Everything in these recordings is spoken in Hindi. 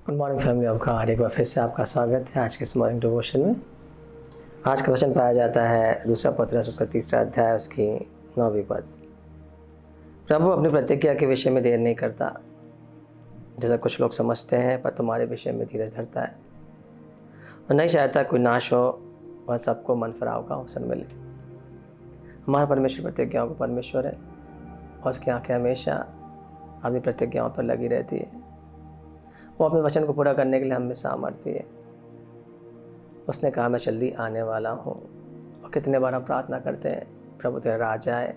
गुड मॉर्निंग फैमिली, आपका एक बार फिर से आपका स्वागत है आज के इस मॉर्निंग डिवोशन में। आज का वचन पाया जाता है दूसरा पत्रस उसका 3रा अध्याय उसकी 9वीं पद। प्रभु अपनी प्रतिज्ञा के विषय में देर नहीं करता, जैसा कुछ लोग समझते हैं, पर तुम्हारे विषय में धीरज धरता है और नहीं चाहता कोई नाश हो और सबको मन फिराव का अवसर मिले। हमारा परमेश्वर प्रतिज्ञाओं का परमेश्वर है और उसकी आंखें हमेशा अपनी प्रतिज्ञाओं पर लगी रहती है। वो अपने वचन को पूरा करने के लिए हमें सामर्थ्य है। उसने कहा मैं जल्दी आने वाला हूँ। और कितने बार हम प्रार्थना करते हैं, प्रभु तेरा राज आए,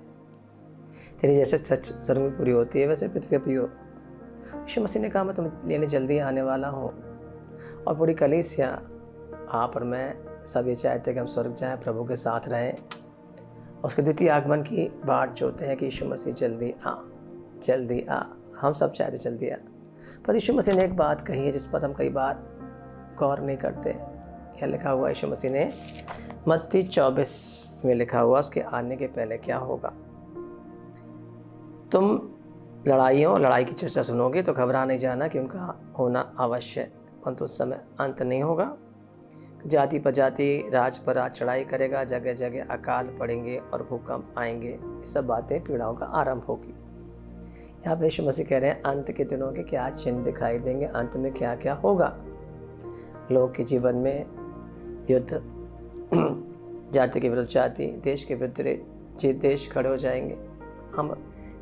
तेरी जैसे सच स्वर्ग में पूरी होती है वैसे पृथ्वी पर हो। यीशु मसीह ने कहा मैं तुम्हें लेने जल्दी आने वाला हूँ। और पूरी कलीसिया आप और मैं सब ये चाहते हैं कि हम स्वर्ग जाएं, प्रभु के साथ रहें। उसके द्वितीय आगमन की बाट जोते हैं कि यीशु मसीह जल्दी आ, जल्दी आ। हम सब चाहते जल्दी आ, पर यीशु मसीह ने एक बात कही है जिस पर हम कई बार गौर नहीं करते। क्या लिखा हुआ यीशु मसीह ने मत्ती 24 में लिखा हुआ, उसके आने के पहले क्या होगा। तुम लड़ाई की चर्चा सुनोगे तो घबरा नहीं जाना कि उनका होना अवश्य है, परंतु उस समय अंत नहीं होगा। जाति पर जाति, राज पर राज चढ़ाई करेगा, जगह जगह अकाल पड़ेंगे और भूकंप आएंगे। ये सब बातें पीड़ाओं का आरंभ होगी। यहाँ पे यीशु मसीह कह रहे हैं अंत के दिनों के क्या चिन्ह दिखाई देंगे, अंत में क्या क्या होगा। लोग के जीवन में युद्ध, जाति के विरुद्ध जाति, देश के विरुद्ध देश खड़े हो जाएंगे।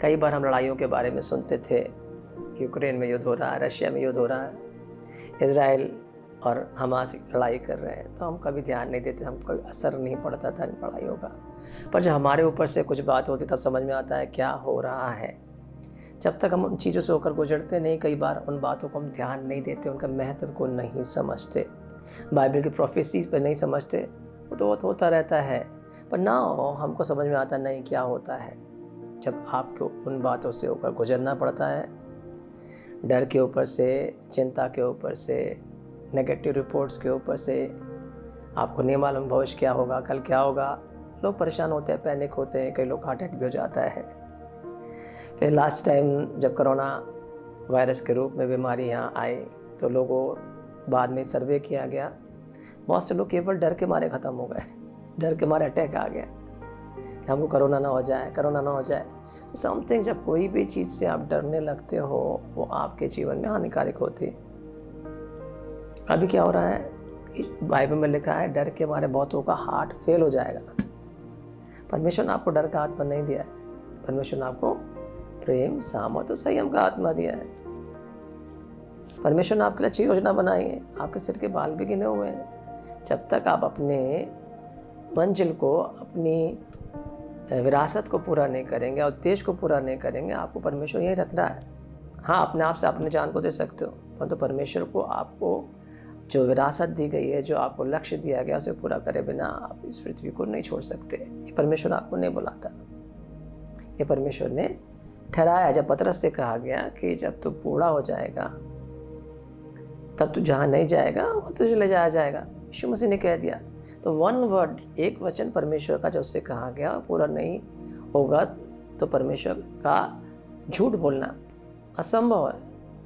कई बार हम लड़ाइयों के बारे में सुनते थे कि यूक्रेन में युद्ध हो रहा है, रशिया में युद्ध हो रहा है, इजराइल और हमास लड़ाई कर रहे हैं, तो हम कभी ध्यान नहीं देते, हमको कोई असर नहीं पड़ता था इन लड़ाइयों का। पर जब हमारे ऊपर से कुछ बात होती तब समझ में आता है क्या हो रहा है। जब तक हम उन चीज़ों से होकर गुजरते नहीं, कई बार उन बातों को हम ध्यान नहीं देते, उनका महत्व को नहीं समझते, बाइबल की प्रोफेसीज पर नहीं समझते। वो तो होता रहता है, पर ना हमको समझ में आता नहीं क्या होता है। जब आपको उन बातों से होकर गुजरना पड़ता है, डर के ऊपर से, चिंता के ऊपर से, नेगेटिव रिपोर्ट्स के ऊपर से, आपको नहीं मालूम भविष्य क्या होगा, कल क्या होगा। लोग परेशान होते हैं, पैनिक होते हैं, कई लोग हार्ट अटैक भी हो जाता है। फिर लास्ट टाइम जब कोरोना वायरस के रूप में बीमारी यहाँ आई तो लोगों बाद में सर्वे किया गया, बहुत से लोग केवल डर के मारे ख़त्म हो गए, डर के मारे अटैक आ गया कि हमको कोरोना ना हो जाए, कोरोना ना हो जाए। तो समथिंग, जब कोई भी चीज़ से आप डरने लगते हो वो आपके जीवन में हानिकारक होती है। अभी क्या हो रहा है, बाइबल में लिखा है डर के मारे बहुतों का हार्ट फेल हो जाएगा। परमेश्वर ने आपको डर का आत्मा नहीं दिया है, परमेश्वर ने आपको प्रेम, सामर्थ और संयम का आत्मा दिया है। परमेश्वर ने आपके लिए अच्छी योजना बनाई है, आपके सिर के बाल भी गिने हुए हैं। जब तक आप अपने मंजिल को, अपनी विरासत को पूरा नहीं करेंगे और उद्देश्य को पूरा नहीं करेंगे, आपको परमेश्वर यहीं रखना है। हाँ, अपने आप से अपने जान को दे सकते हो, परंतु परमेश्वर को आपको जो विरासत दी गई है, जो आपको लक्ष्य दिया गया, उसे पूरा करे बिना आप इस पृथ्वी को नहीं छोड़ सकते। ये परमेश्वर आपको नहीं बुलाता, ये परमेश्वर ने ठहराया। जब पतरस से कहा गया कि जब तू बूढ़ा हो जाएगा तब तू जहाँ नहीं जाएगा वो तुझे ले जाया जाएगा, यीशु मसीह ने कह दिया। तो वन वर्ड, एक वचन परमेश्वर का जब उससे कहा गया पूरा नहीं होगा तो परमेश्वर का झूठ बोलना असंभव है।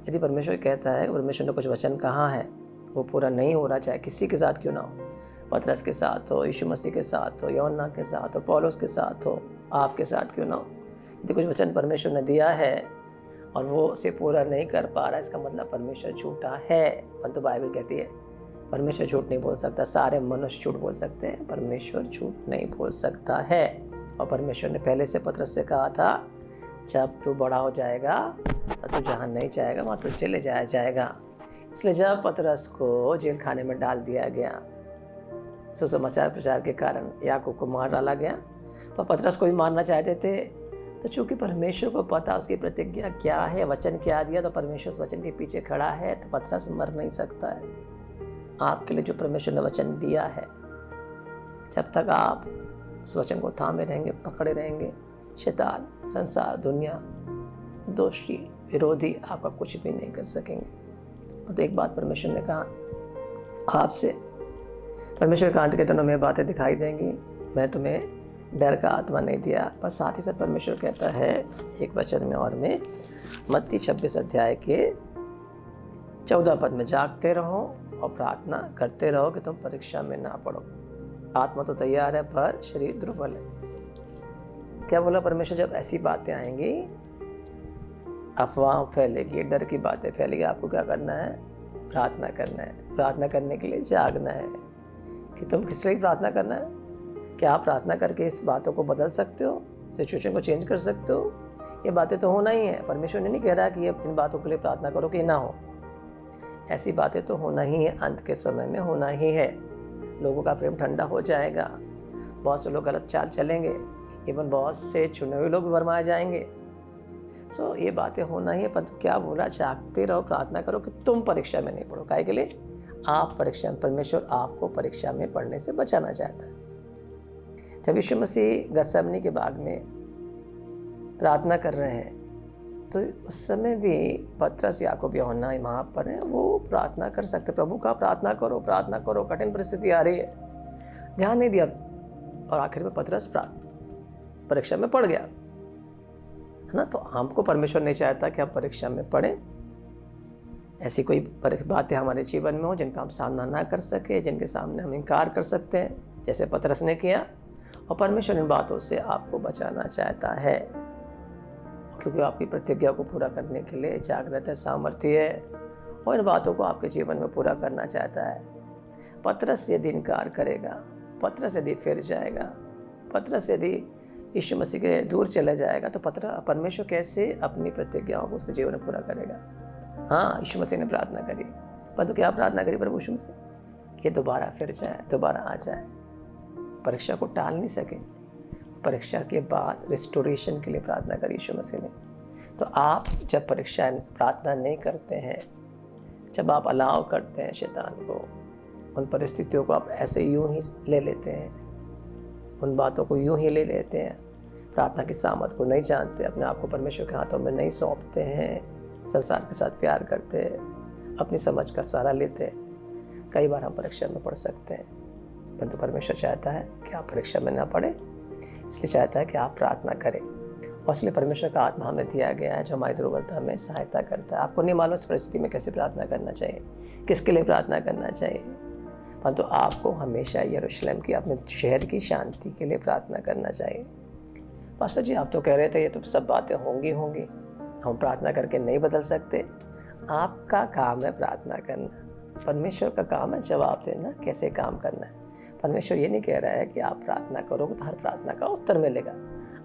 यदि परमेश्वर कहता है, परमेश्वर ने कुछ वचन कहा है, वो पूरा नहीं हो रहा, चाहे किसी के साथ क्यों ना हो, पतरस के साथ हो, यीशु मसीह के साथ हो, यूहन्ना के साथ हो, पौलुस के साथ हो, आपके साथ क्यों ना हो, यदि कुछ वचन परमेश्वर ने दिया है और वो उसे पूरा नहीं कर पा रहा, इसका मतलब परमेश्वर झूठा है। परंतु बाइबल कहती है परमेश्वर झूठ नहीं बोल सकता। सारे मनुष्य झूठ बोल सकते हैं, परमेश्वर झूठ नहीं बोल सकता है। और परमेश्वर ने पहले से पतरस से कहा था जब तू बड़ा हो जाएगा तब तू जहाँ नहीं जाएगा वहाँ तुझे ले जाया जाएगा। इसलिए जब पतरस को जेल खाने में डाल दिया गया, सुसमाचार प्रचार के कारण याकूब को मार डाला गया, पर पतरस को भी मारना चाहते थे। तो चूंकि परमेश्वर को पता उसकी प्रतिज्ञा क्या है, वचन क्या दिया, तो परमेश्वर उस वचन के पीछे खड़ा है, तो पतरस मर नहीं सकता है। आपके लिए जो परमेश्वर ने वचन दिया है, जब तक आप उस वचन को थामे रहेंगे, पकड़े रहेंगे, शैतान, संसार, दुनिया, दोषी, विरोधी आपका कुछ भी नहीं कर सकेंगे। तो एक बात परमेश्वर ने कहा आपसे, परमेश्वर का अंत के दिनों में बातें दिखाई देंगी, मैं तुम्हें डर का आत्मा नहीं दिया। पर साथ ही साथ परमेश्वर कहता है एक वचन में और में, मत्ती 26 अध्याय के 14 पद में जागते रहो और प्रार्थना करते रहो कि तुम परीक्षा में ना पड़ो। आत्मा तो तैयार है पर शरीर दुर्बल है। क्या बोला परमेश्वर? जब ऐसी बातें आएंगी, अफवाह फैलेगी, डर की बातें फैलेगी, आपको क्या करना है? प्रार्थना करना है। प्रार्थना करने के लिए जागना है। कि तुम किस लिए प्रार्थना करना है? क्या आप प्रार्थना करके इस बातों को बदल सकते हो, सिचुएशन को चेंज कर सकते हो? ये बातें तो होना ही है। परमेश्वर ने नहीं कह रहा कि ये इन बातों के लिए प्रार्थना करो कि ना हो। ऐसी बातें तो होना ही है, अंत के समय में होना ही है। लोगों का प्रेम ठंडा हो जाएगा, बहुत से लोग गलत चाल चलेंगे, इवन बहुत से चुने हुए लोग भरमाए जाएंगे। सो ये बातें होना ही है। परंतु क्या बोला? जागते रहो, प्रार्थना करो कि तुम परीक्षा में नहीं पढ़ो। काहे के लिए? आप परीक्षा, परमेश्वर आपको परीक्षा में पढ़ने से बचाना चाहता है। जब यीशु मसीह गतसेमनी के बाग में प्रार्थना कर रहे हैं तो उस समय भी पतरस, याकूब, यूहन्ना वहाँ पर हैं, वो प्रार्थना कर सकते। प्रभु का प्रार्थना करो, प्रार्थना करो, कठिन परिस्थिति आ रही है, ध्यान नहीं दिया और आखिर में पतरस परीक्षा में पड़ गया, है ना। तो हमको परमेश्वर नहीं चाहता कि हम परीक्षा में पढ़ें। ऐसी कोई बातें हमारे जीवन में हो जिनका हम सामना ना कर सके, जिनके सामने हम इनकार कर सकते हैं, जैसे पतरस ने किया। और परमेश्वर इन बातों से आपको बचाना चाहता है, क्योंकि आपकी प्रतिज्ञा को पूरा करने के लिए जागृत है, सामर्थ्य है और इन बातों को आपके जीवन में पूरा करना चाहता है। पतरस यदि इनकार करेगा, पतरस यदि फिर जाएगा, पतरस यदि यीशु मसीह के दूर चला जाएगा, तो परमेश्वर कैसे अपनी प्रतिज्ञाओं को उसके जीवन में पूरा करेगा? हाँ, यीशु मसीह ने प्रार्थना करी, परंतु क्या प्रार्थना करी प्रभु यीशु मसीह? कि दोबारा फिर जाए, दोबारा आ जाए। परीक्षा को टाल नहीं सके। परीक्षा के बाद रिस्टोरेशन के लिए प्रार्थना करी यीशु मसीह ने। तो आप जब परीक्षा प्रार्थना नहीं करते हैं, जब आप अलाव करते हैं शैतान को, उन परिस्थितियों को आप ऐसे यूं ही ले लेते हैं, उन बातों को यूं ही ले लेते हैं, प्रार्थना की सामर्थ को नहीं जानते, अपने आप को परमेश्वर के हाथों में नहीं सौंपते हैं, संसार के साथ प्यार करते हैं, अपनी समझ का सहारा लेते हैं, कई बार हम परीक्षा में पढ़ सकते हैं। परंतु परमेश्वर चाहता है कि आप परीक्षा में ना पढ़े, इसलिए चाहता है कि आप प्रार्थना करें। और इसलिए परमेश्वर का आत्मा हमें दिया गया है जो हमारी दुर्बलता में सहायता करता है। आपको नहीं मालूम इस परिस्थिति में कैसे प्रार्थना करना चाहिए, किसके लिए प्रार्थना करना चाहिए, परंतु आपको हमेशा यरूशलेम की, अपने शहर की शांति के लिए प्रार्थना करना चाहिए। पास्टर जी, आप तो कह रहे थे ये तो सब बातें होंगी, हम प्रार्थना करके नहीं बदल सकते। आपका काम है प्रार्थना करना, परमेश्वर का काम है जवाब देना, कैसे काम करना है। परमेश्वर ये नहीं कह रहा है कि आप प्रार्थना करोगे तो हर प्रार्थना का उत्तर मिलेगा।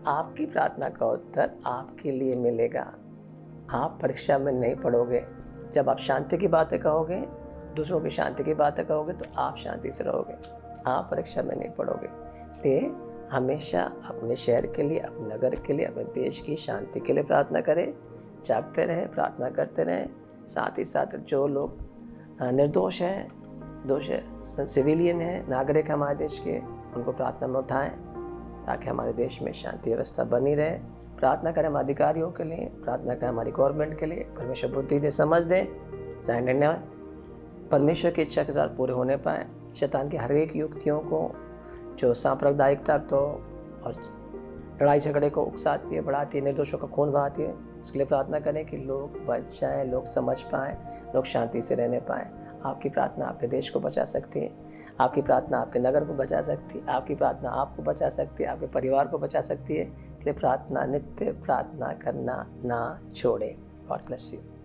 आपकी प्रार्थना का उत्तर आपके लिए मिलेगा। आप परीक्षा में नहीं पड़ोगे। जब आप शांति की बातें कहोगे, दूसरों की शांति की बातें कहोगे, तो आप शांति से रहोगे, आप परीक्षा में नहीं पड़ोगे। इसलिए हमेशा अपने शहर के लिए, अपने नगर के लिए, अपने देश की शांति के लिए प्रार्थना करें, जागते रहें, प्रार्थना करते रहें। साथ ही साथ जो लोग निर्दोष हैं, दोष सिविलियन है, नागरिक है हमारे देश के, उनको प्रार्थना में उठाएं ताकि हमारे देश में शांति व्यवस्था बनी रहे। प्रार्थना करें हमारे अधिकारियों के लिए, प्रार्थना करें हमारी गवर्नमेंट के लिए, परमेश्वर बुद्धि दे, समझ दें, सही निर्णय परमेश्वर की इच्छा के साथ पूरे होने पाए। शैतान की हर एक युक्तियों को, जो सांप्रदायिकता तो और लड़ाई झगड़े को उकसाती है, बढ़ाती है, निर्दोषों का खून बहाती है, उसके लिए प्रार्थना करें कि लोग बच जाएं, लोग समझ पाएँ, लोग शांति से रहने पाएँ। आपकी प्रार्थना आपके देश को बचा सकती है, आपकी प्रार्थना आपके नगर को बचा सकती है, आपकी प्रार्थना आपको बचा सकती है, आपके परिवार को बचा सकती है। इसलिए प्रार्थना, नित्य प्रार्थना करना ना छोड़ें। God bless you.